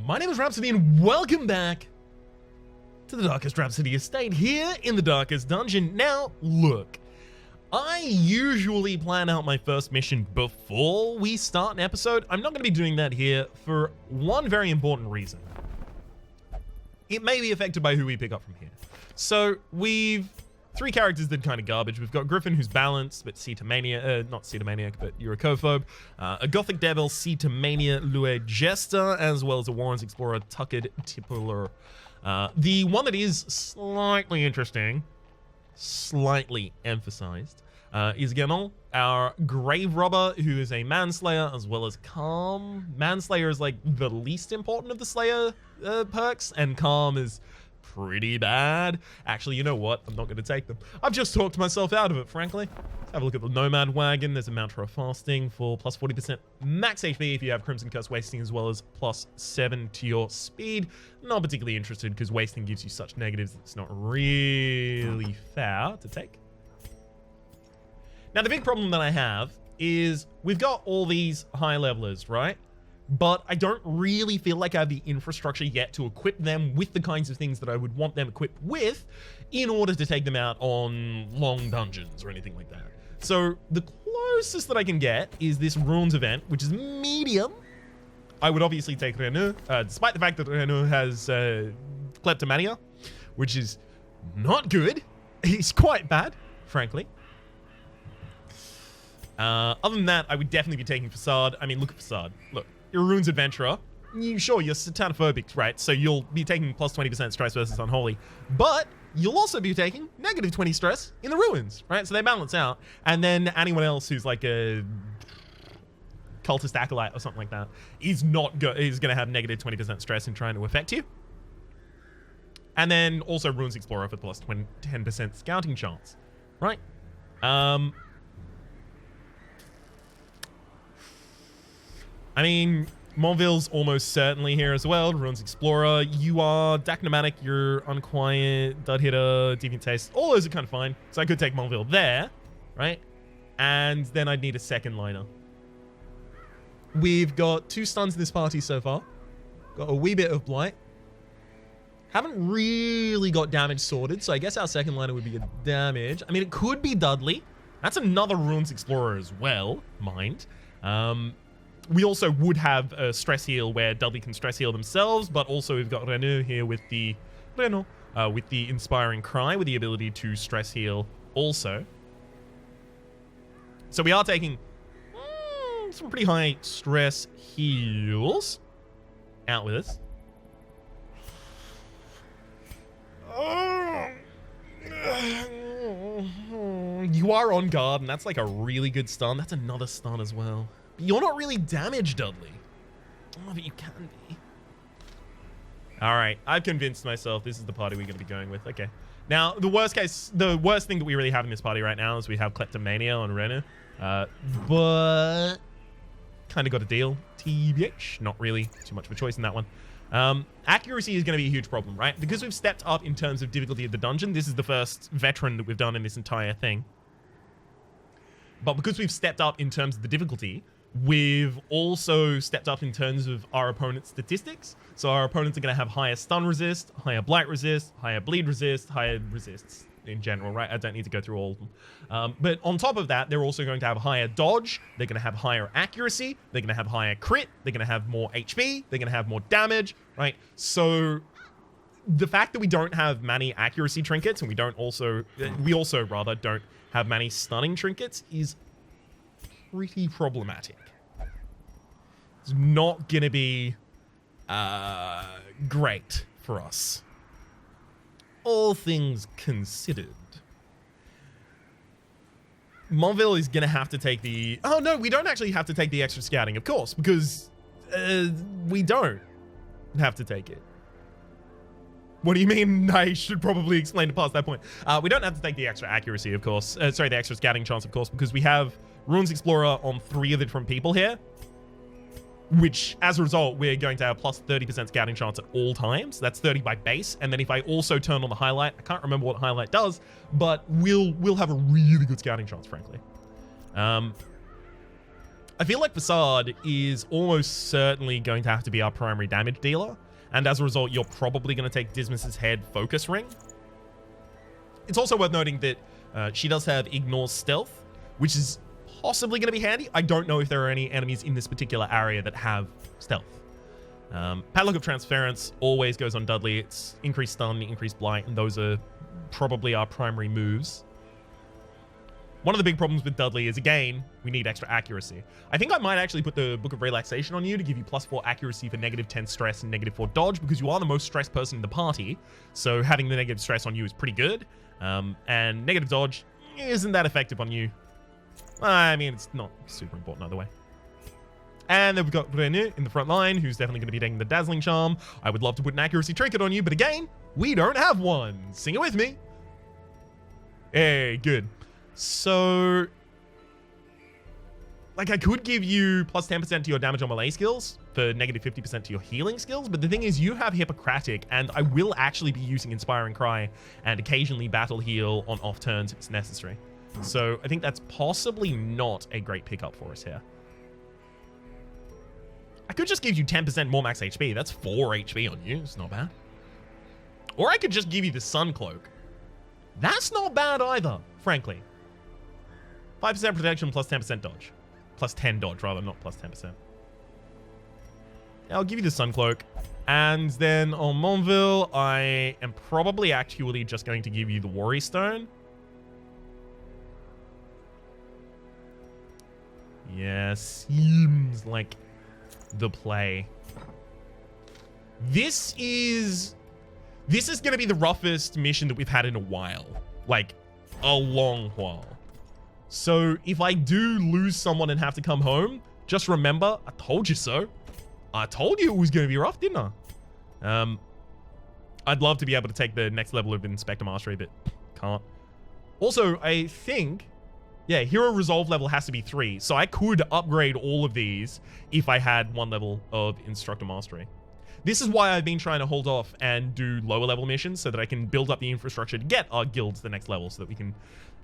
My name is Rhapsody and welcome back to the Darkest Rhapsody Estate here in the Darkest Dungeon. Now, look, I usually plan out my first mission before we start an episode. I'm not going to be doing that here for one very important reason. It may be affected by who we pick up from here. So, we've three characters that are kind of garbage. We've got Griffin, who's balanced, but not Cetomaniac, but Eurocophobe. A Gothic Devil, Cetomania, Lue Jester, as well as a Warren's Explorer, Tucked Tippler. The one that is slightly interesting, slightly emphasized, is Ganon, our Grave Robber, who is a Manslayer, as well as Calm. Manslayer is like the least important of the Slayer perks, and Calm is pretty bad. Actually, you know what? I'm not going to take them. I've just talked myself out of it, frankly. Let's have a look at the Nomad Wagon. There's a Momentary of Fasting for plus 40% max HP if you have Crimson Curse Wasting, as well as plus 7 to your speed. Not particularly interested because Wasting gives you such negatives that it's not really fair to take. Now, the big problem that I have is we've got all these high levelers, right? But I don't really feel like I have the infrastructure yet to equip them with the kinds of things that I would want them equipped with in order to take them out on long dungeons or anything like that. So the closest that I can get is this Runes event, which is medium. I would obviously take Renu, despite the fact that Renu has kleptomania, which is not good. It's quite bad, frankly. Other than that, I would definitely be taking Fossard. I mean, look at Fossard. Look. You're a Runes Adventurer. Sure, you're satanophobic, right? So you'll be taking plus 20% stress versus Unholy. But you'll also be taking negative 20 stress in the Ruins, right? So they balance out. And then anyone else who's like a Cultist Acolyte or something like that is going to have negative 20% stress in trying to affect you. And then also Runes Explorer for plus 10% scouting chance, right? I mean, Monville's almost certainly here as well. Runes Explorer. You are Dacnomatic, you're Unquiet, Dud Hitter, Deviant Taste. All those are kind of fine. So I could take Monville there, right? And then I'd need a second liner. We've got 2 stuns in this party so far. Got a wee bit of Blight. Haven't really got damage sorted, so I guess our second liner would be a damage. I mean, it could be Dudley. That's another Runes Explorer as well, mind. We also would have a stress heal where Dudley can stress heal themselves, but also we've got Renu here with the Inspiring Cry with the ability to stress heal also. So we are taking some pretty high stress heals out with us. You are on guard, and that's like a really good stun. That's another stun as well. You're not really damaged, Dudley. Oh, but you can be. All right, I've convinced myself this is the party we're going to be going with. Okay. Now, the worst thing that we really have in this party right now is we have Kleptomania on Renu. But kind of got a deal. TBH. Not really too much of a choice in that one. Accuracy is going to be a huge problem, right? Because we've stepped up in terms of difficulty of the dungeon. This is the first veteran that we've done in this entire thing. But because we've stepped up in terms of the difficulty, we've also stepped up in terms of our opponent's statistics. So our opponents are going to have higher stun resist, higher blight resist, higher bleed resist, higher resists in general, right? I don't need to go through all of them. But on top of that, they're also going to have higher dodge. They're going to have higher accuracy. They're going to have higher crit. They're going to have more HP. They're going to have more damage, right? So the fact that we don't have many accuracy trinkets and we also don't have many stunning trinkets is pretty problematic. It's not gonna be great for us, all things considered. Monville is gonna have to take the... Oh no, we don't actually have to take the extra scouting, of course, because we don't have to take it. What do you mean? I should probably explain it past that point. We don't have to take the extra accuracy, of course. Sorry, the extra scouting chance, of course, because we have Runes Explorer on 3 of the different people here, which, as a result, we're going to have plus 30% scouting chance at all times. That's 30 by base, and then if I also turn on the highlight, I can't remember what highlight does, but we'll have a really good scouting chance, frankly. I feel like Fossard is almost certainly going to have to be our primary damage dealer, and as a result, you're probably going to take Dismas's head focus ring. It's also worth noting that she does have Ignore Stealth, which is possibly going to be handy. I don't know if there are any enemies in this particular area that have stealth. Padlock of Transference always goes on Dudley. It's increased stun, increased blight, and those are probably our primary moves. One of the big problems with Dudley is, again, we need extra accuracy. I think I might actually put the Book of Relaxation on you to give you +4 accuracy for -10 stress and -4 dodge, because you are the most stressed person in the party. So having the negative stress on you is pretty good. And negative dodge isn't that effective on you. I mean, it's not super important either way. And then we've got Renu in the front line, who's definitely going to be taking the Dazzling Charm. I would love to put an accuracy trinket on you, but again, we don't have one. Sing it with me. Hey, good. So, like, I could give you +10% to your damage on melee skills for -50% to your healing skills, but the thing is, you have Hippocratic, and I will actually be using Inspiring Cry and occasionally Battle Heal on off turns if it's necessary. So, I think that's possibly not a great pickup for us here. I could just give you 10% more max HP. That's 4 HP on you. It's not bad. Or I could just give you the Sun Cloak. That's not bad either, frankly. 5% protection plus 10% dodge. Plus 10 dodge, rather, not plus 10%. I'll give you the Sun Cloak. And then on Montville, I am probably actually just going to give you the Worry Stone. Yeah, seems like the play. This is going to be the roughest mission that we've had in a while. Like, a long while. So, if I do lose someone and have to come home, just remember, I told you so. I told you it was going to be rough, didn't I? I'd love to be able to take the next level of Inspector Mastery, but can't. Also, I think, yeah, Hero Resolve level has to be 3, so I could upgrade all of these if I had 1 level of Instructor Mastery. This is why I've been trying to hold off and do lower level missions so that I can build up the infrastructure to get our guilds to the next level so that we can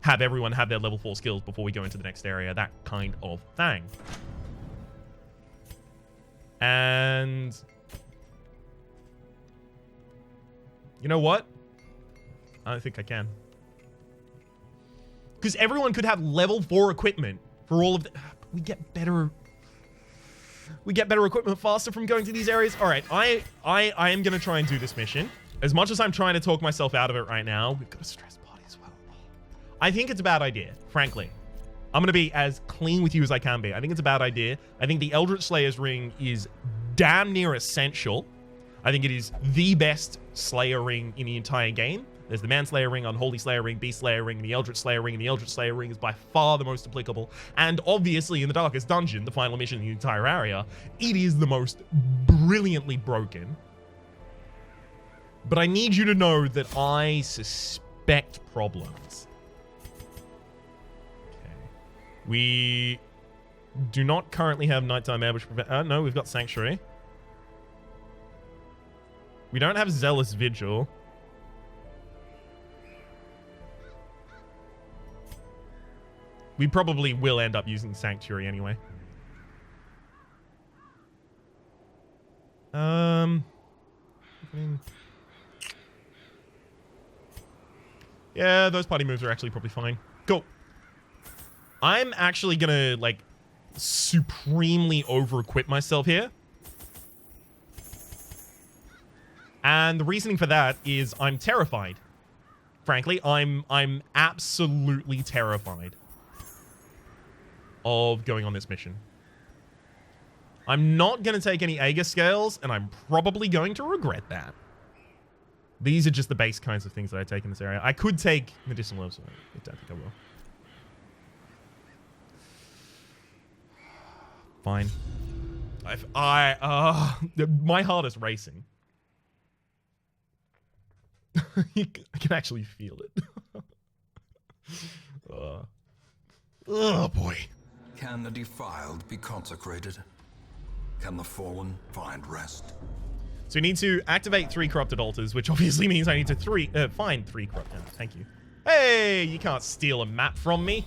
have everyone have their level 4 skills before we go into the next area, that kind of thing. And you know what? I don't think I can. Because everyone could have level 4 equipment for all of the... We get better equipment faster from going to these areas. All right, I am going to try and do this mission. As much as I'm trying to talk myself out of it right now, we've got a stress body as well. I think it's a bad idea, frankly. I'm going to be as clean with you as I can be. I think it's a bad idea. I think the Eldritch Slayer's ring is damn near essential. I think it is the best Slayer ring in the entire game. There's the Manslayer ring, Unholy Slayer ring, Beast Slayer ring, and the Eldritch Slayer ring, and the Eldritch Slayer ring is by far the most applicable. And obviously in the Darkest Dungeon, the final mission in the entire area, it is the most brilliantly broken. But I need you to know that I suspect problems. Okay. We do not currently have Nighttime Ambush. No, we've got Sanctuary. We don't have Zealous Vigil. We probably will end up using Sanctuary anyway. Yeah, those party moves are actually probably fine. Cool. I'm actually gonna, like, supremely over-equip myself here. And the reasoning for that is I'm terrified. Frankly, I'm absolutely terrified of going on this mission. I'm not going to take any Aegis scales, and I'm probably going to regret that. These are just the base kinds of things that I take in this area. I could take medicinal herbs, but I don't think I will. Fine. My heart is racing. I can actually feel it. Oh boy. Can the defiled be consecrated? Can the fallen find rest? So we need to activate 3 corrupted altars, which obviously means I need to find 3 corrupted. Thank you. Hey, Hey, you can't steal a map from me.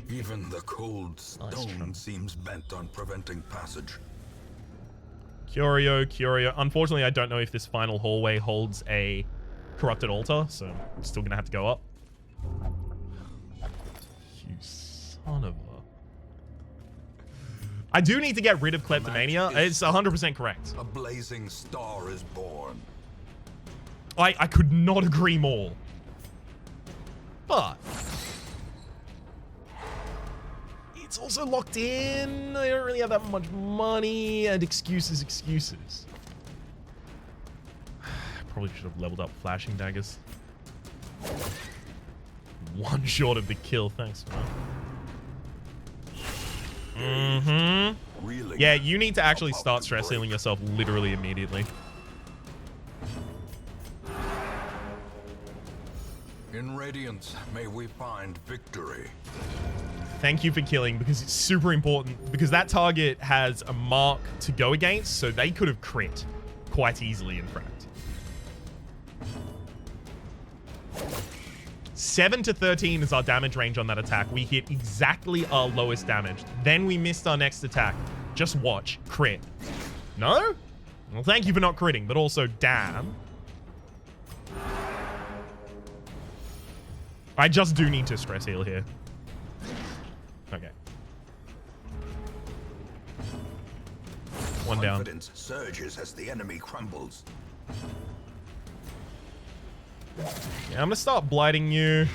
Even the cold stone try. seems bent on preventing passage. Curio. Unfortunately, I don't know if this final hallway holds a corrupted altar, so I'm still gonna have to go up. You son of a... I do need to get rid of kleptomania. It's 100% correct. A blazing star is born. I could not agree more. But it's also locked in. I don't really have that much money, and excuses. Probably should have leveled up flashing daggers. One short of the kill. Thanks, man. Really? Yeah, you need to actually start stress healing yourself literally immediately. In Radiance, may we find victory. Thank you for killing, because it's super important, because that target has a mark to go against, so they could have crit quite easily, in fact. 7 to 13 is our damage range on that attack. We hit exactly our lowest damage. Then we missed our next attack. Just watch. Crit. No? Well, thank you for not critting, but also damn. I just do need to stress heal here. Okay. One down. Confidence surges as the enemy crumbles. Yeah, I'm gonna start blighting you.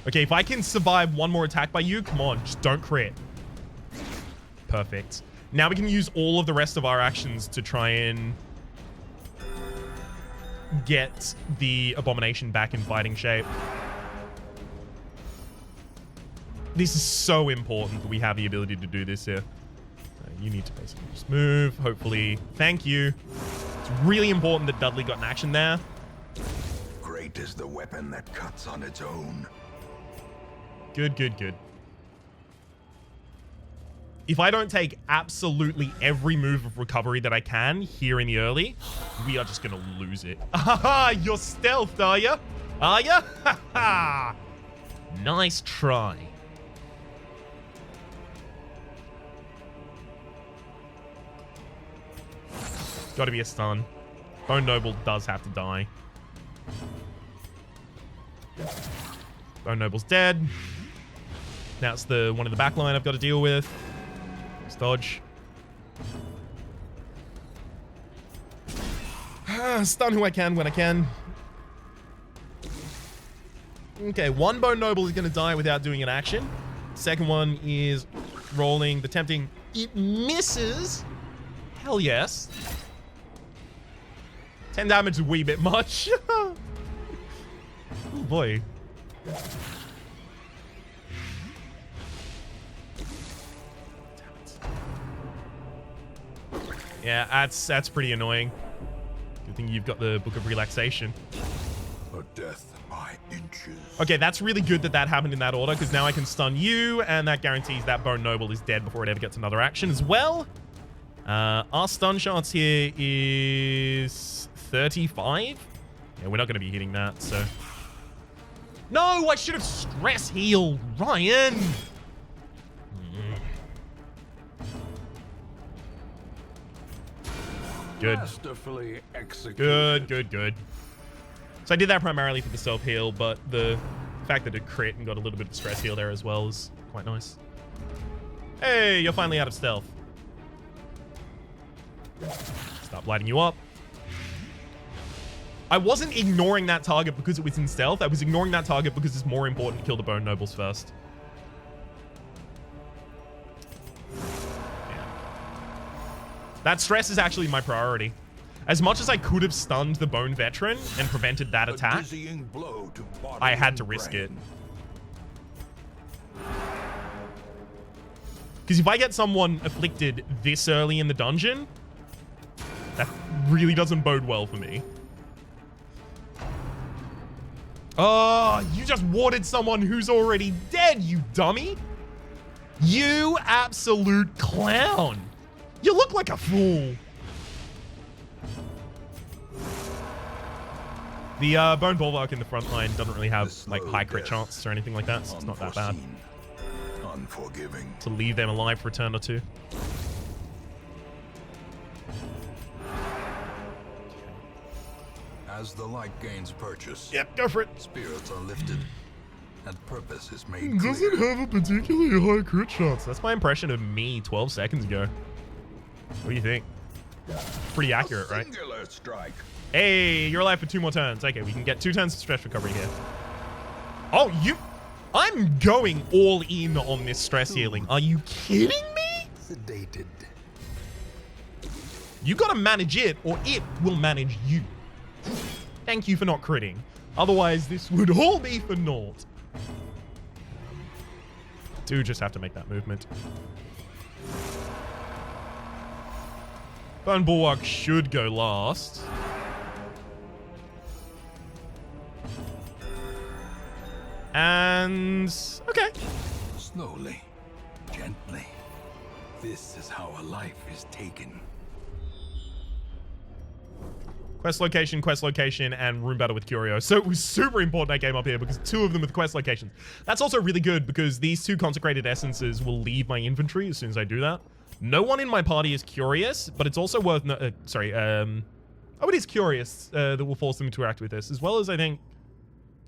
Okay, if I can survive one more attack by you, come on, just don't crit. Perfect. Now we can use all of the rest of our actions to try and get the abomination back in fighting shape. This is so important that we have the ability to do this here. You need to basically just move, hopefully. Thank you. It's really important that Dudley got an action there. Great is the weapon that cuts on its own. Good. If I don't take absolutely every move of recovery that I can here in the early, we are just going to lose it. Haha, you're stealthed, are you? Are you? Haha. Nice try. Got to be a stun. Bone Noble does have to die. Bone Noble's dead. Now it's the one in the back line I've got to deal with. Let's dodge. Stun who I can when I can. Okay, one Bone Noble is going to die without doing an action. Second one is rolling the tempting. It misses. Hell yes. 10 damage is a wee bit much. Oh boy. Yeah, that's pretty annoying. Good thing you've got the Book of Relaxation. A death by inches. Okay, that's really good that that happened in that order, because now I can stun you, and that guarantees that Bone Noble is dead before it ever gets another action as well. Our stun chance here is 35. Yeah, we're not going to be hitting that, so... No, I should have stress healed, Ryan! Good. Masterfully executed. Good. So I did that primarily for the self-heal, but the fact that it crit and got a little bit of stress heal there as well is quite nice. Hey, you're finally out of stealth. Start lighting you up. I wasn't ignoring that target because it was in stealth. I was ignoring that target because it's more important to kill the Bone Nobles first. Yeah. That stress is actually my priority. As much as I could have stunned the Bone Veteran and prevented that attack, I had to risk it. Because if I get someone afflicted this early in the dungeon, that really doesn't bode well for me. Oh, you just warded someone who's already dead, you dummy. You absolute clown. You look like a fool. The Bone Bulwark in the front line doesn't really have like high crit death. chance or anything like that, so it's not that bad Unforeseen. Unforgiving. to leave them alive for a turn or two. As the light gains purchase, Yep, go for it. spirits are lifted, and purpose is made It doesn't clear. have a particularly high crit chance. That's my impression of me 12 seconds ago. What do you think? Pretty accurate, right? Singular strike. Hey, you're alive for 2 more turns. Okay, we can get 2 turns of stress recovery here. Oh, I'm going all in on this stress healing. Are you kidding me? Sedated. You gotta manage it, or it will manage you. Thank you for not critting. Otherwise, this would all be for naught. Do just have to make that movement. Bone Bulwark should go last. And... okay. Slowly, gently. This is how a life is taken. Quest location, and room battle with Curio. So it was super important I came up here because 2 of them with quest locations. That's also really good because these 2 consecrated essences will leave my inventory as soon as I do that. No one in my party is curious, but it's also worth... oh, it is curious that will force them to interact with this, as well as, I think,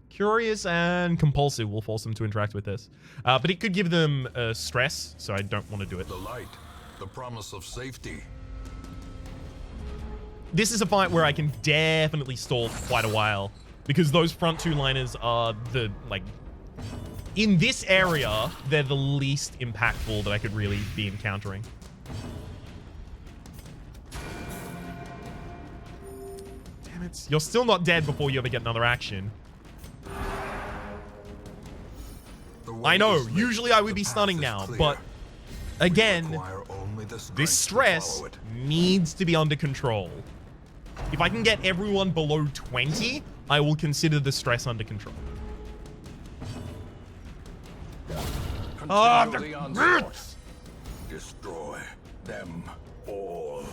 curious and compulsive will force them to interact with this. But it could give them stress, so I don't want to do it. The light, the promise of safety. This is a fight where I can definitely stall for quite a while because those front 2 liners are the, like, in this area, they're the least impactful that I could really be encountering. Damn it. You're still not dead before you ever get another action. I know, usually I would be stunning now, but again, this stress needs to be under control. If I can get everyone below 20, I will consider the stress under control. Destroy them all.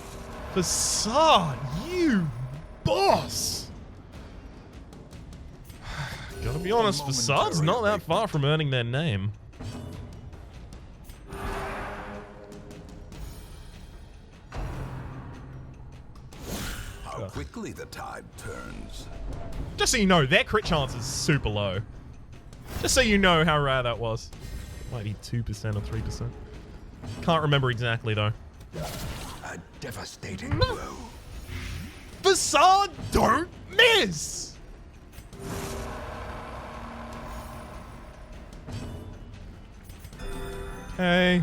Fossard, you boss! Gotta be honest, Fossard's not that far from earning their name. How quickly the tide turns. Just so you know, their crit chance is super low. Just so you know how rare that was. It might be 2% or 3%. Can't remember exactly, though. A devastating blow. Fossard, don't miss! Okay.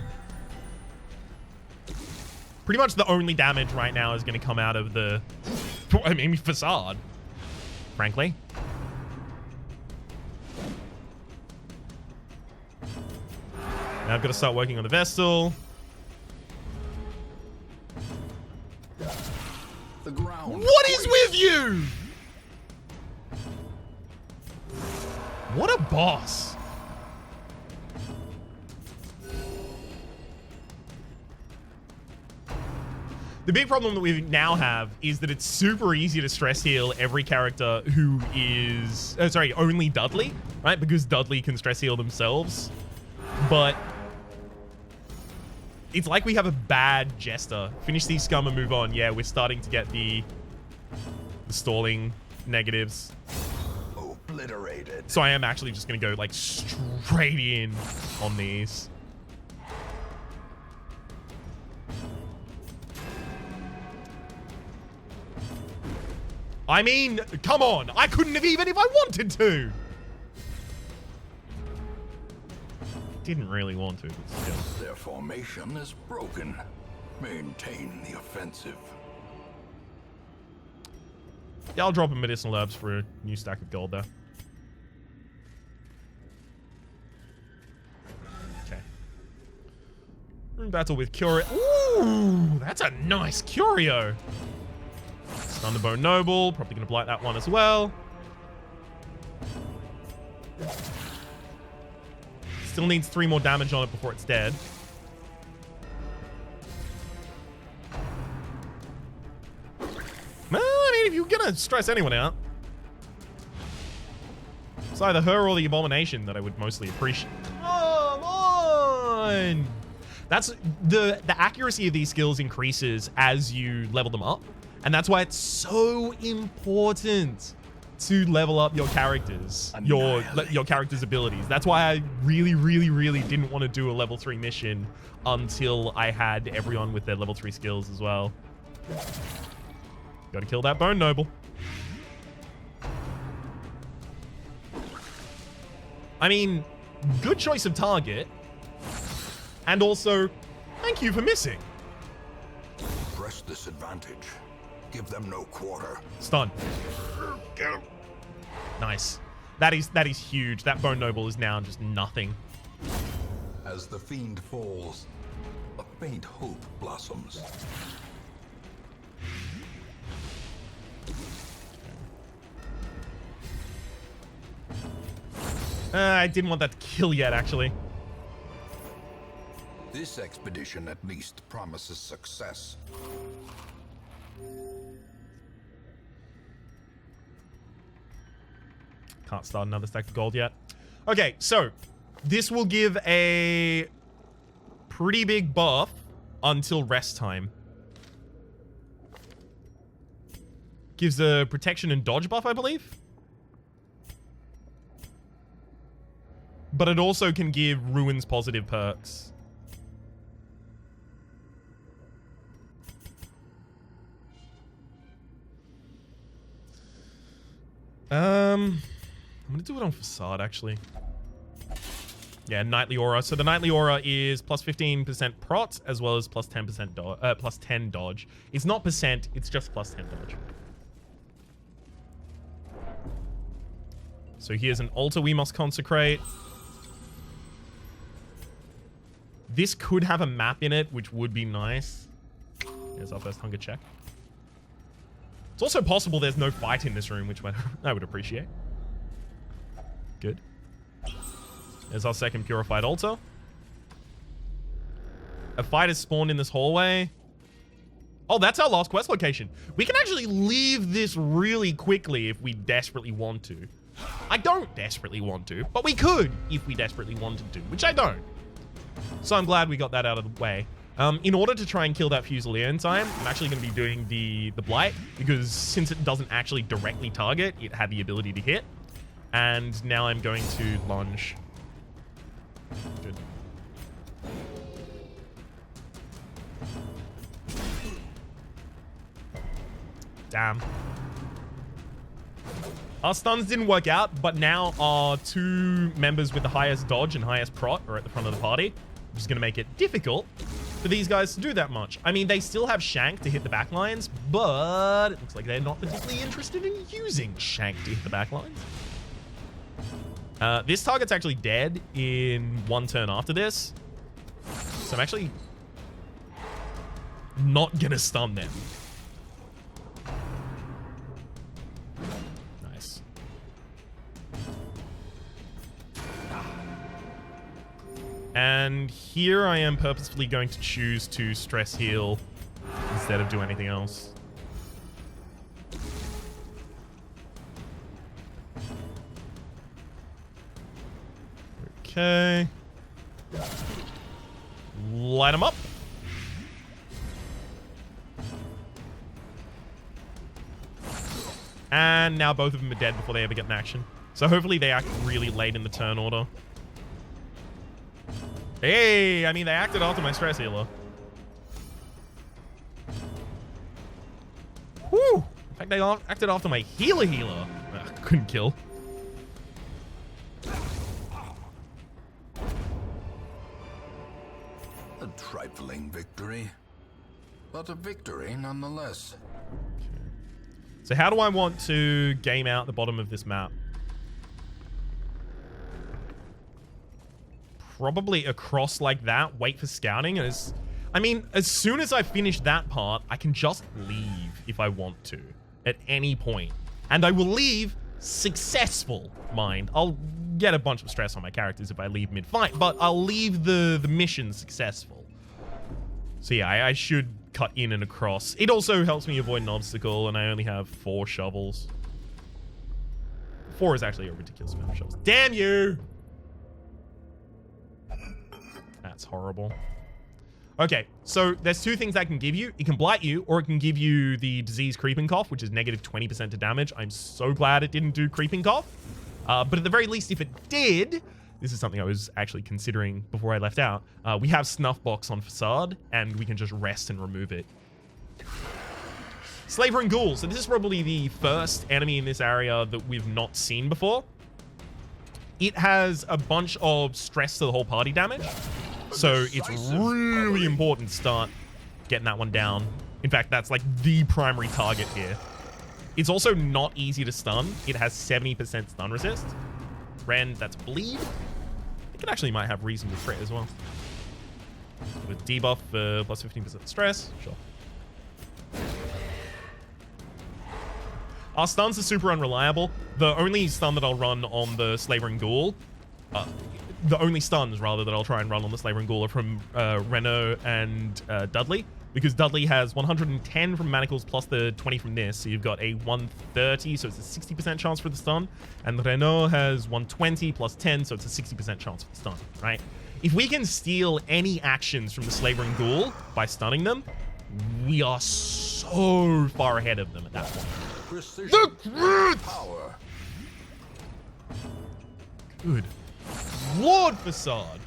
Pretty much the only damage right now is going to come out of the... I mean, Fossard, frankly. Now I've got to start working on the Vestal. The ground. What is with you? What a boss. The big problem that we now have is that it's super easy to stress heal every character who is... only Dudley, right? Because Dudley can stress heal themselves. But it's like we have a bad Jester. Finish these scum and move on. Yeah, we're starting to get the stalling negatives. Obliterated. So I am actually just going to go like straight in on these. I mean, come on. I couldn't have even if I wanted to. Didn't really want to, but still. Their formation is broken. Maintain the offensive. Yeah, I'll drop a medicinal herbs for a new stack of gold there. Okay. Room battle with Curio. Ooh, that's a nice Curio. Thunderbone Noble, probably going to blight that one as well. Still needs 3 more damage on it before it's dead. Well, I mean, if you're going to stress anyone out, It's either her or the abomination that I would mostly appreciate. Come on! That's the accuracy of these skills increases as you level them up, and that's why it's so important to level up your characters, your character's abilities. That's why I really, really, really didn't want to do a level 3 mission until I had everyone with their level 3 skills as well. Gotta kill that bone noble. I mean, good choice of target. And also, thank you for missing. Press this advantage. Give them no quarter. Stun. Get him. Nice. That is huge. That bone noble is now just nothing. As the fiend falls, a faint hope blossoms. I didn't want that to kill yet, actually. This expedition at least promises success. Can't start another stack of gold yet. Okay, so this will give a pretty big buff until rest time. Gives a protection and dodge buff, I believe. But it also can give ruins positive perks. I'm gonna do it on Fossard, actually. Yeah, Nightly Aura. So the Nightly Aura is plus 15% prot, as well as plus 10% plus 10 dodge. It's not percent, it's just plus 10 dodge. So here's an altar we must consecrate. This could have a map in it, which would be nice. Here's our first hunger check. It's also possible there's no fight in this room, which I would appreciate. Good. There's our second purified altar. A fight is spawned in this hallway. Oh, that's our last quest location. We can actually leave this really quickly if we desperately want to. I don't desperately want to, but we could if we desperately wanted to, which I don't. So I'm glad we got that out of the way. In order to try and kill that Fusilier in time, I'm actually going to be doing the Blight, because since it doesn't actually directly target, it had the ability to hit. And now I'm going to lunge. Good. Damn. Our stuns didn't work out, but now our two members with the highest dodge and highest prot are at the front of the party, which is going to make it difficult for these guys to do that much. I mean, they still have Shank to hit the back lines, but it looks like they're not particularly interested in using Shank to hit the back lines. This target's actually dead in one turn after this, so I'm actually not going to stun them. Nice. And here I am purposefully going to choose to stress heal instead of do anything else. Okay. Light them up. And now both of them are dead before they ever get an action. So hopefully they act really late in the turn order. Hey, I mean, they acted after my stress healer. Whew. In fact, they acted after my healer. Couldn't kill. A trifling victory, but a victory nonetheless. So how do I want to game out the bottom of this map? Probably across like that, wait for scouting. I mean, as soon as I finish that part, I can just leave if I want to at any point. And I will leave successful, mind. I'll get a bunch of stress on my characters if I leave mid-fight, but I'll leave the mission successful. So yeah, I should cut in and across. It also helps me avoid an obstacle, and I only have 4 shovels. 4 is actually a ridiculous amount of shovels. Damn you! That's horrible. Okay, so there's 2 things that can give you. It can blight you, or it can give you the disease creeping cough, which is negative 20% to damage. I'm so glad it didn't do creeping cough. But at the very least, if it did, this is something I was actually considering before I left out. We have Snuff Box on Fossard, and we can just rest and remove it. Slaver and Ghouls. So this is probably the first enemy in this area that we've not seen before. It has a bunch of stress to the whole party damage. So it's really important to start getting that one down. In fact, that's like the primary target here. It's also not easy to stun. It has 70% stun resist. Ren, that's bleed. It actually might have reasonable crit as well. With debuff for plus 15% stress. Sure. Our stuns are super unreliable. The only stun that I'll run on the Slaver and Ghoul, the only stuns rather that I'll try and run on the Slaver and Ghoul are from Renault and Dudley, because Dudley has 110 from Manacles plus the 20 from this, so you've got a 130, so it's a 60% chance for the stun, and Renault has 120 plus 10, so it's a 60% chance for the stun, right? If we can steal any actions from the Slaver and Ghoul by stunning them, we are so far ahead of them at that point. Precision. The crit! Power. Good Lord, Fossard.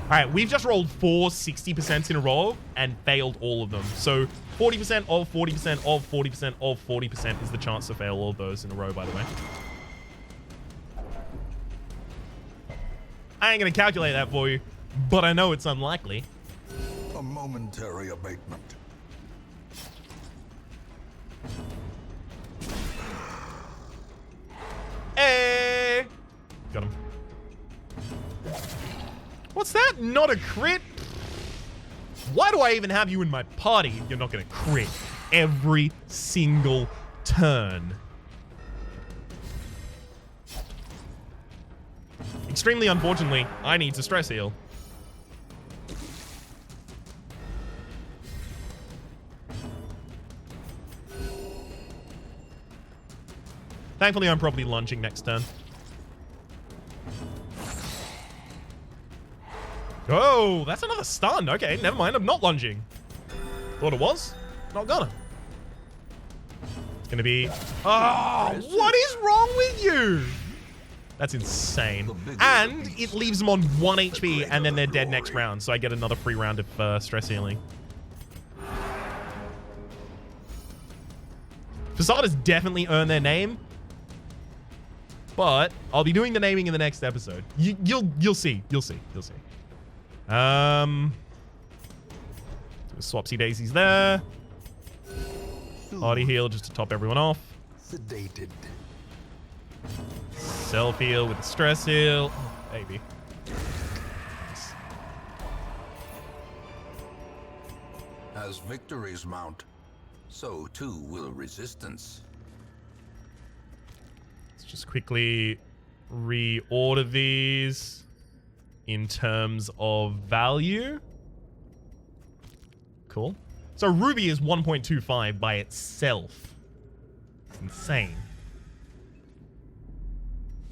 Alright, we've just rolled 4 60% in a row and failed all of them. So 40% of 40% of 40% of 40% is the chance to fail all of those in a row, by the way. I ain't gonna calculate that for you, but I know it's unlikely. A momentary abatement. Hey! Got him. What's that? Not a crit? Why do I even have you in my party if you're not going to crit every single turn? Extremely unfortunately, I need to stress heal. Thankfully, I'm probably lunging next turn. Oh, that's another stun. Okay, never mind. I'm not lunging. Thought it was. Not gonna. It's gonna be... Oh, what is wrong with you? That's insane. And it leaves them on 1 HP, and then they're dead next round. So I get another free round of stress healing. Fossard has definitely earned their name. But I'll be doing the naming in the next episode. You'll see. You'll see. You'll see. Swapsy daisies there. Body heal just to top everyone off. Sedated. Self heal with the stress heal. Oh, baby. Nice. As victories mount, so too will resistance. Let's just quickly reorder these in terms of value. Cool. So Ruby is 1.25 by itself. It's insane.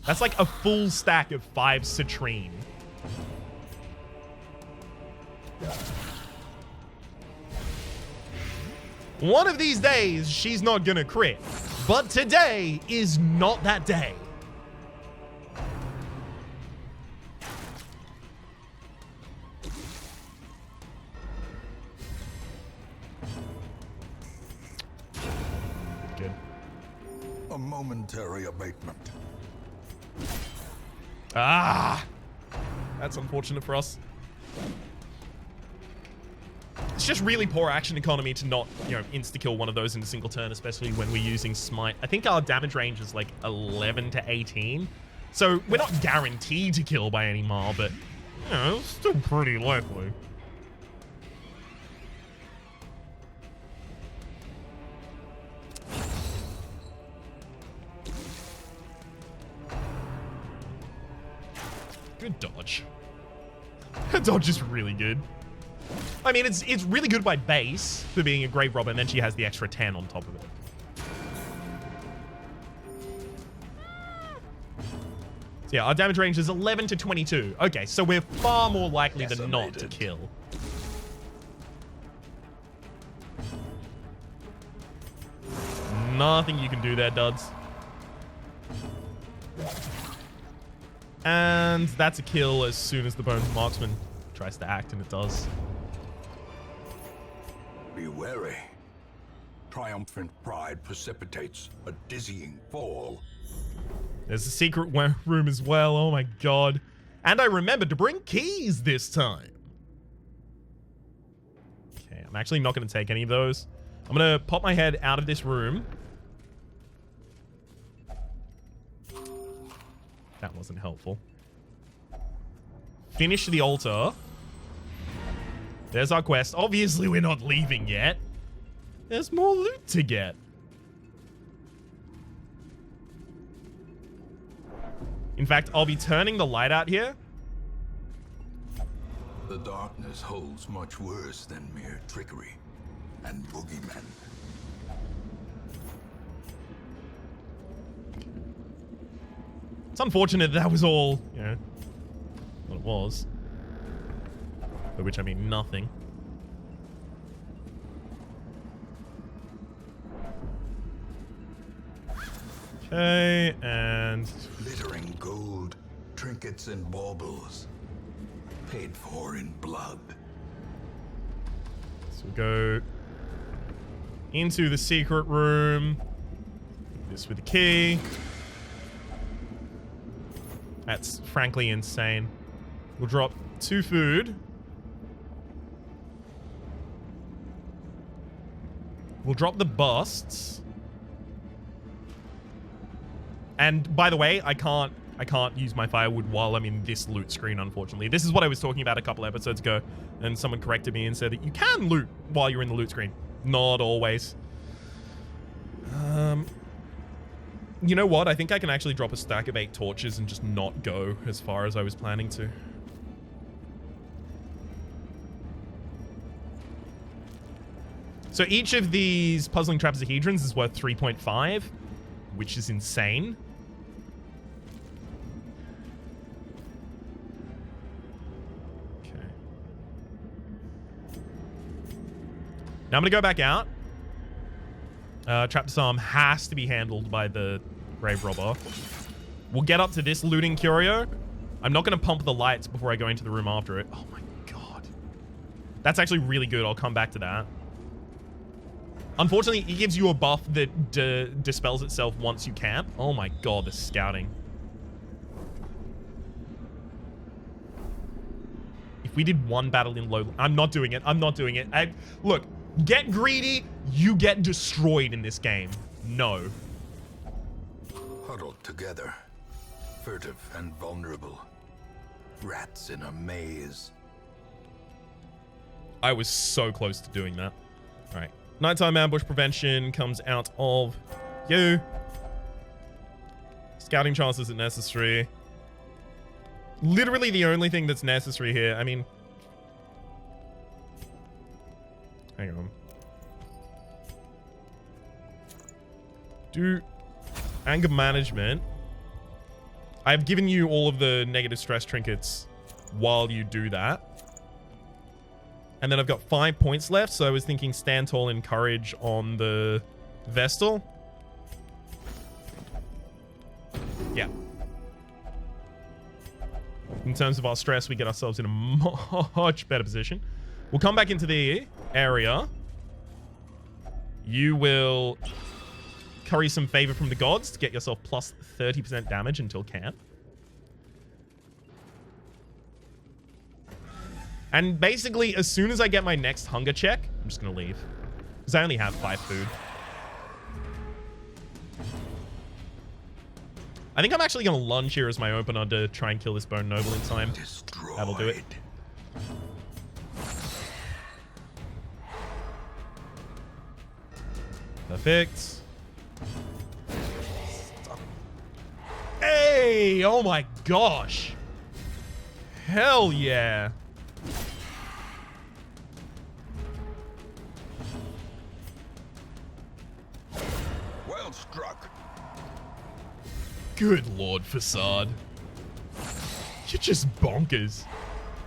That's like a full stack of 5 citrine. One of these days, she's not gonna crit. But today is not that day. Good. A momentary abatement. Ah! That's unfortunate for us. It's just really poor action economy to not, insta-kill one of those in a single turn, especially when we're using Smite. I think our damage range is like 11 to 18. So we're not guaranteed to kill by any mile, but, it's still pretty likely. Good dodge. Her dodge is really good. I mean, it's really good by base for being a grave robber, and then she has the extra 10 on top of it. So yeah, our damage range is 11 to 22. Okay, so we're far more likely than not to kill. Nothing you can do there, duds. And that's a kill as soon as the Bones Marksman tries to act, and it does. Be wary. Triumphant pride precipitates a dizzying fall. There's a secret room as well. Oh my god. And I remembered to bring keys this time. Okay, I'm actually not going to take any of those. I'm going to pop my head out of this room. That wasn't helpful. Finish the altar. There's our quest. Obviously, we're not leaving yet. There's more loot to get. In fact, I'll be turning the light out here. The darkness holds much worse than mere trickery and boogeymen. It's unfortunate that was all, you know, what it was. By which I mean nothing. Okay, and... Glittering gold, trinkets and baubles. Paid for in blood. So we go into the secret room. This with the key. That's frankly insane. We'll drop 2 food. We'll drop the busts. And by the way, I can't use my firewood while I'm in this loot screen, unfortunately. This is what I was talking about a couple episodes ago, and someone corrected me and said that you can loot while you're in the loot screen. Not always. You know what? I think I can actually drop a stack of 8 torches and just not go as far as I was planning to. So each of these puzzling trapezohedrons is worth 3.5, which is insane. Okay. Now I'm gonna go back out. Trap disarm has to be handled by the grave robber. We'll get up to this looting curio. I'm not going to pump the lights before I go into the room after it. Oh my god. That's actually really good. I'll come back to that. Unfortunately, it gives you a buff that dispels itself once you camp. Oh my god, the scouting. If we did one battle in low... I'm not doing it. I'm not doing it. Look, get greedy, you get destroyed in this game. No. Huddled together, furtive and vulnerable. Rats in a maze. I was so close to doing that. All right. Nighttime ambush prevention comes out of you. Scouting chance isn't necessary. Literally the only thing that's necessary here. I mean... Hang on. Do anger management. I've given you all of the negative stress trinkets while you do that. And then I've got 5 points left, so I was thinking stand tall and courage on the Vestal. Yeah. In terms of our stress, we get ourselves in a much better position. We'll come back into the area. You will curry some favor from the gods to get yourself plus 30% damage until camp. And basically, as soon as I get my next hunger check, I'm just going to leave. Because I only have 5 food. I think I'm actually going to lunge here as my opener to try and kill this Bone Noble in time. Destroyed. That'll do it. Perfect. Hey! Oh my gosh. Hell yeah. Well struck. Good lord, Fossard. You're just bonkers.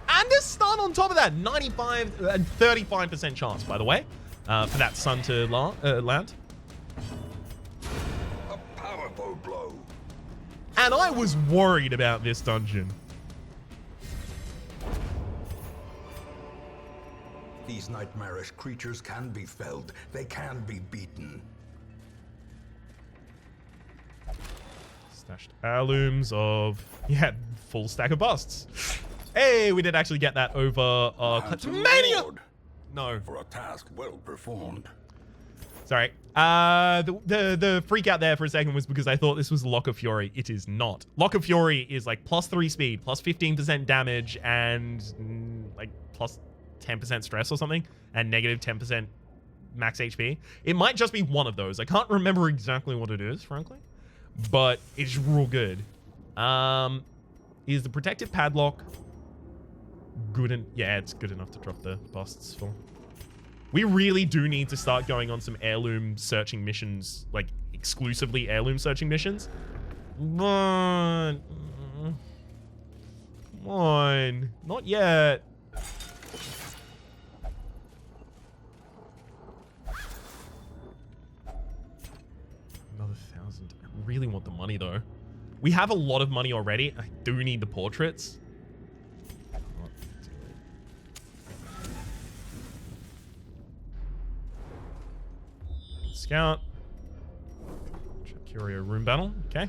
And a stun on top of that. 95 and 35% chance, by the way, for that sun to land. A powerful blow. And I was worried about this dungeon. These nightmarish creatures can be felled. They can be beaten. Stashed heirlooms of, yeah, full stack of busts. Hey, we did actually get that over Mania! No. For a task well performed. Sorry. The freak out there for a second was because I thought this was Lock of Fury. It is not. Lock of Fury is like +3 speed, +15% damage, and like +10% stress or something, and -10% max HP. It might just be one of those. I can't remember exactly what it is, frankly, but it's real good. Is the protective padlock good? Yeah, it's good enough to drop the busts for. We really do need to start going on some heirloom searching missions, like exclusively heirloom searching missions. But come on, not yet. Another 1,000. I really want the money though. We have a lot of money already. I do need the portraits. Scout. Curio room battle. Okay.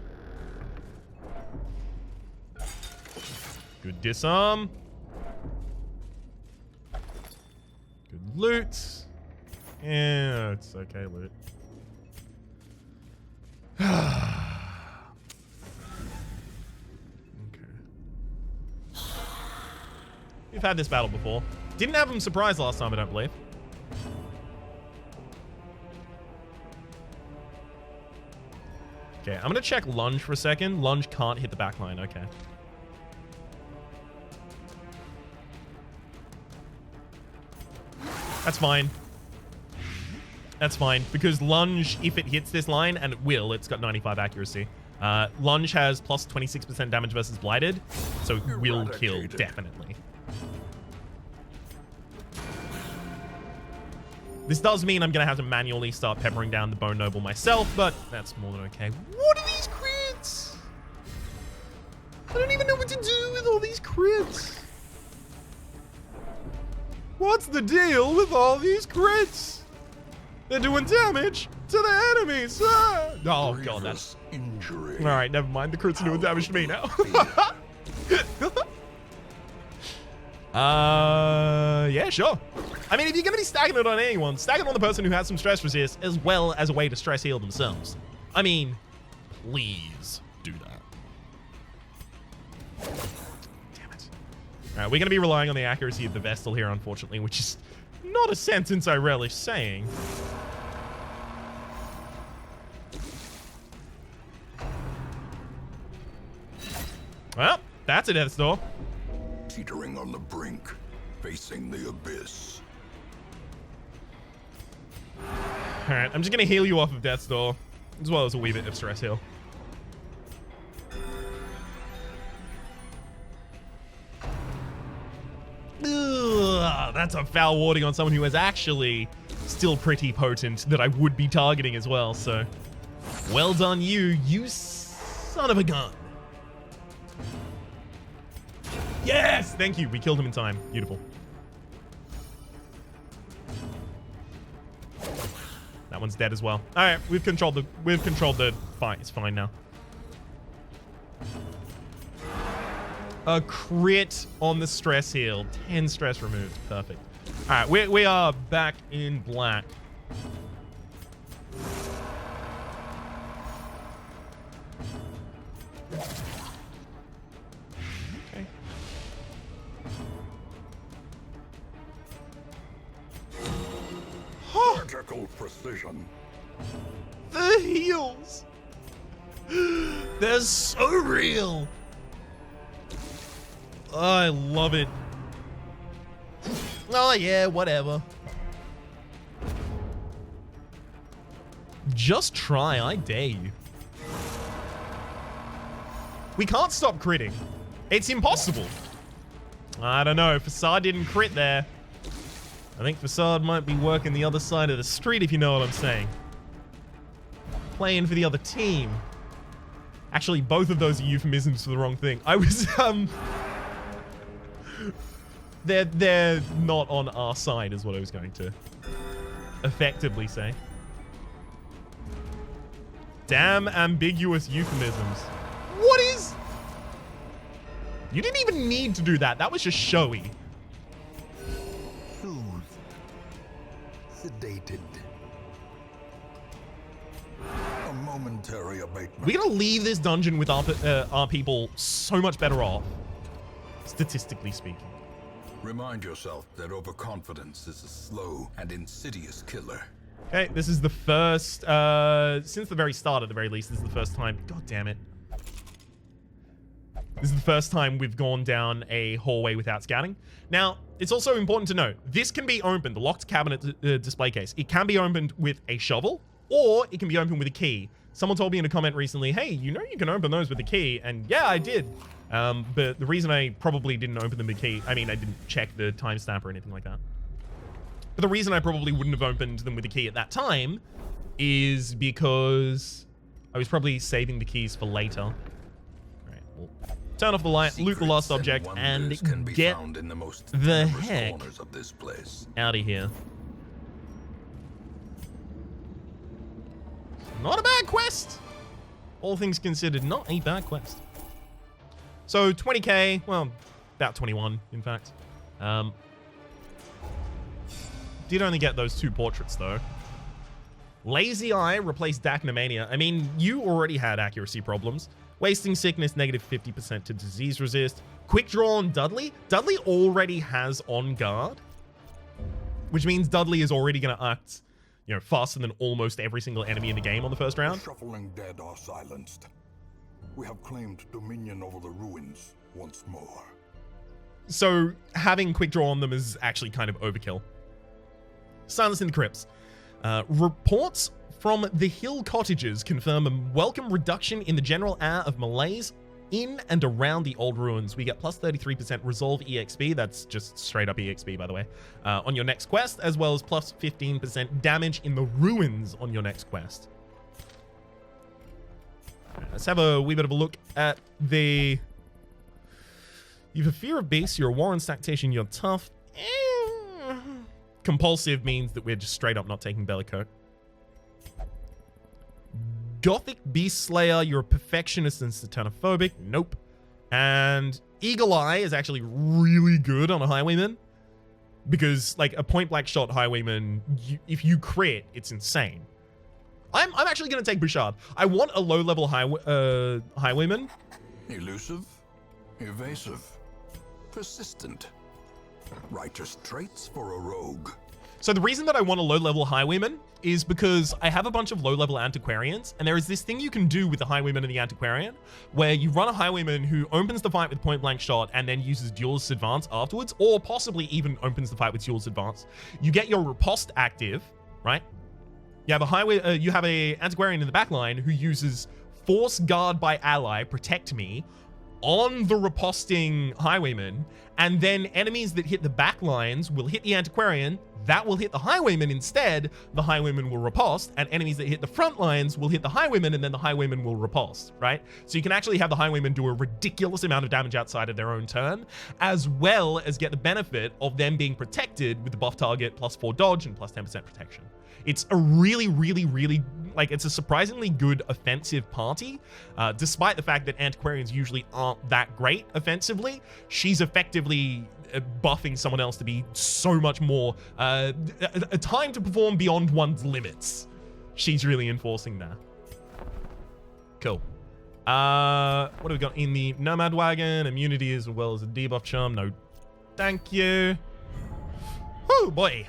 Good disarm. Good loot. Yeah, it's okay loot. Okay. We've had this battle before. Didn't have him surprised last time, I don't believe. Okay, I'm gonna check lunge for a second. Lunge can't hit the backline. Okay. That's fine. That's fine, because lunge, if it hits this line, and it will, it's got 95 accuracy. Lunge has plus 26% damage versus blighted, so it will kill, definitely. This does mean I'm going to have to manually start peppering down the Bone Noble myself, but that's more than okay. What are these crits? I don't even know what to do with all these crits. What's the deal with all these crits? They're doing damage to the enemies. Ah! Oh, God, that's... injury. All right, never mind. The crits are doing damage to me now. Yeah, sure. I mean, if you're going to be stacking it on anyone, stack it on the person who has some stress resist as well as a way to stress heal themselves. I mean, please do that. Damn it. All right, we're going to be relying on the accuracy of the Vestal here, unfortunately, which is not a sentence I relish saying. Well, that's a death's door. Teetering on the brink, facing the abyss. Alright, I'm just gonna heal you off of Death's Door, as well as a wee bit of stress heal. Ugh, that's a foul warding on someone who is actually still pretty potent that I would be targeting as well, so... Well done you son of a gun. Yes! Thank you, we killed him in time. Beautiful. That one's dead as well. All right, we've controlled the fight. It's fine now. A crit on the stress heal. 10 stress removed. Perfect. All right, we are back in black. Okay. Vertical precision. The heals. They're so real. Oh, I love it. Oh, yeah, whatever. Just try, I dare you. We can't stop critting. It's impossible. I don't know. Fossard didn't crit there. I think Fossard might be working the other side of the street, if you know what I'm saying. Playing for the other team. Actually, both of those are euphemisms for the wrong thing. I was, They're not on our side, is what I was going to effectively say. Damn ambiguous euphemisms. What is... You didn't even need to do that. That was just showy. Soothed. Sedated. A momentary abatement. We're gonna leave this dungeon with our people so much better off, statistically speaking. Remind yourself that overconfidence is a slow and insidious killer. Okay, this is the first, since the very start at the very least, this is the first time, god damn it. This is the first time we've gone down a hallway without scouting. Now, it's also important to note, this can be opened, the locked cabinet display case, it can be opened with a shovel, or it can be opened with a key. Someone told me in a comment recently, hey, you know you can open those with a key, and yeah, I did. But the reason I probably didn't open them with a key, I mean, I didn't check the timestamp or anything like that. But the reason I probably wouldn't have opened them with a key at that time is because I was probably saving the keys for later. All right, we'll turn off the light, loot the last object, and get the heck of this place. out of here. Not a bad quest. All things considered, not a bad quest. So 20k, well, about 21, in fact. Did only get those 2 portraits, though. Lazy Eye replaced Dacnomania. I mean, you already had accuracy problems. Wasting Sickness, negative 50% to disease resist. Quick Draw on Dudley. Dudley already has On Guard, which means Dudley is already going to act, you know, faster than almost every single enemy in the game on the first round. The shuffling dead are silenced. We have claimed dominion over the ruins once more. So having Quick Draw on them is actually kind of overkill. Silence in the Crypts. Reports from the Hill Cottages confirm a welcome reduction in the general air of malaise in and around the old ruins. We get plus 33% resolve EXP, that's just straight up EXP by the way, on your next quest, as well as plus 15% damage in the ruins on your next quest. All right, let's have a wee bit of a look at the... You have a fear of beasts, you're a warren tactician, you're tough. Compulsive means that we're just straight up not taking Bellicoat. Gothic Beast Slayer, you're a perfectionist and satanophobic. Nope. And Eagle Eye is actually really good on a Highwayman. Because, like, a point-blank shot Highwayman, if you crit, it's insane. I'm actually going to take Bouchard. I want a low-level Highwayman. Elusive, evasive, persistent. Righteous traits for a rogue. So the reason that I want a low-level Highwayman is because I have a bunch of low-level Antiquarians, and there is this thing you can do with the Highwayman and the Antiquarian, where you run a Highwayman who opens the fight with point-blank shot and then uses Duelist Advance afterwards, or possibly even opens the fight with Duelist Advance. You get your Riposte active, right? You have a you have a Antiquarian in the backline who uses Force Guard by Ally, Protect Me, on the riposting Highwayman, and then enemies that hit the back lines will hit the Antiquarian, that will hit the Highwayman instead, the Highwayman will riposte, and enemies that hit the front lines will hit the Highwayman, and then the Highwayman will riposte, right? So you can actually have the Highwayman do a ridiculous amount of damage outside of their own turn, as well as get the benefit of them being protected with the buff target, plus 4 dodge and plus 10% protection. It's a really, like, it's a surprisingly good offensive party, despite the fact that Antiquarians usually aren't that great offensively. She's effectively buffing someone else to be so much more, a time to perform beyond one's limits. She's really enforcing that. Cool. What do we got in the Nomad Wagon? Immunity as well as a debuff charm. No, thank you. Oh boy.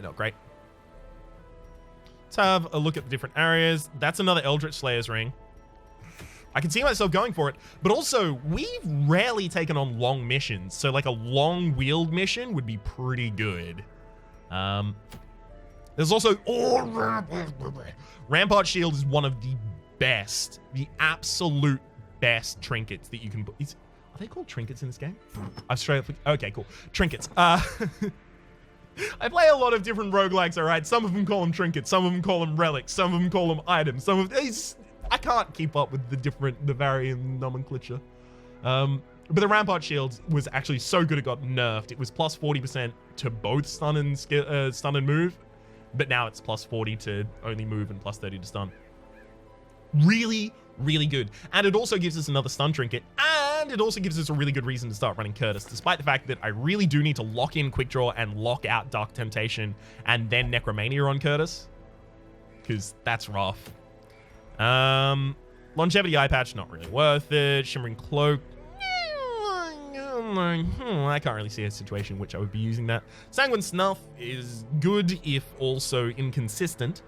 Not great. Let's have a look at the different areas. That's another Eldritch Slayer's ring. I can see myself going for it, but also we've rarely taken on long missions, so like a long wheeled mission would be pretty good. There's also Rampart Shield is one of the absolute best trinkets that you can put. Are they called trinkets in this game? I've straight up. Okay, cool. Trinkets. I play a lot of different roguelikes, all right? Some of them call them trinkets. Some of them call them relics. Some of them call them items. Some of these, I can't keep up with the varying nomenclature. But the Rampart Shield was actually so good it got nerfed. It was plus 40% to both stun and move, but now it's plus 40 to only move and plus 30 to stun. Really, really good. And it also gives us another stun trinket, and it also gives us a really good reason to start running Curtis, despite the fact that I really do need to lock in Quick Draw and lock out Dark Temptation and then Necromania on Curtis, because that's rough. Longevity Eye Patch, not really worth it. Shimmering Cloak, I can't really see a situation in which I would be using that. Sanguine Snuff is good, if also inconsistent.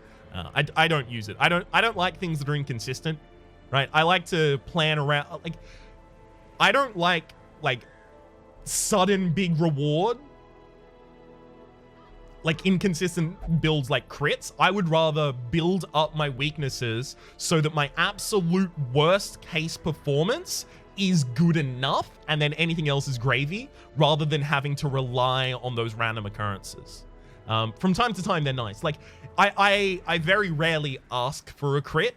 I don't use it. I don't like things that are inconsistent, right? I like to plan around. Like, I don't like sudden big reward, like inconsistent builds like crits. I would rather build up my weaknesses so that my absolute worst case performance is good enough, and then anything else is gravy, rather than having to rely on those random occurrences. From time to time, they're nice. Like, I very rarely ask for a crit.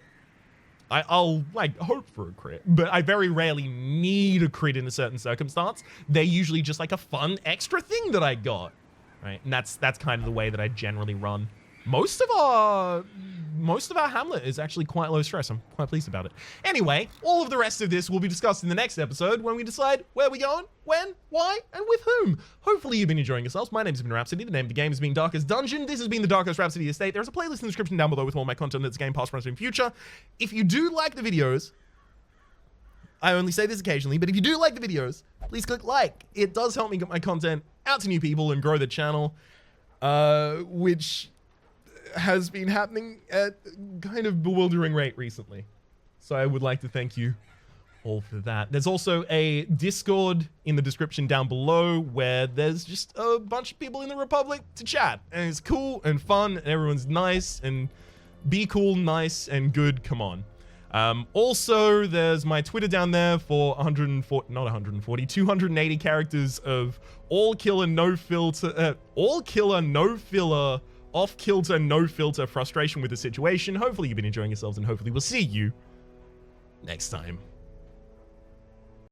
I'll like hope for a crit, but I very rarely need a crit in a certain circumstance. They're usually just like a fun extra thing that I got, right? And that's kind of the way that I generally run. Most of our Hamlet is actually quite low stress. I'm quite pleased about it. Anyway, all of the rest of this will be discussed in the next episode when we decide where we're going, when, why, and with whom. Hopefully you've been enjoying yourselves. My name's been Rhapsody. The name of the game has been Darkest Dungeon. This has been the Darkest Rhapsody Estate. There's a playlist in the description down below with all my content that's game, past, present, and future. If you do like the videos, I only say this occasionally, but if you do like the videos, please click like. It does help me get my content out to new people and grow the channel, which has been happening at kind of bewildering rate recently. So I would like to thank you all for that. There's also a Discord in the description down below where there's just a bunch of people in the Republic to chat. And it's cool and fun and everyone's nice and be cool, nice, and good. Come on. Also, there's my Twitter down there for 280 characters of all killer, no filter, off-kilter, no-filter frustration with the situation. Hopefully you've been enjoying yourselves, and hopefully we'll see you next time.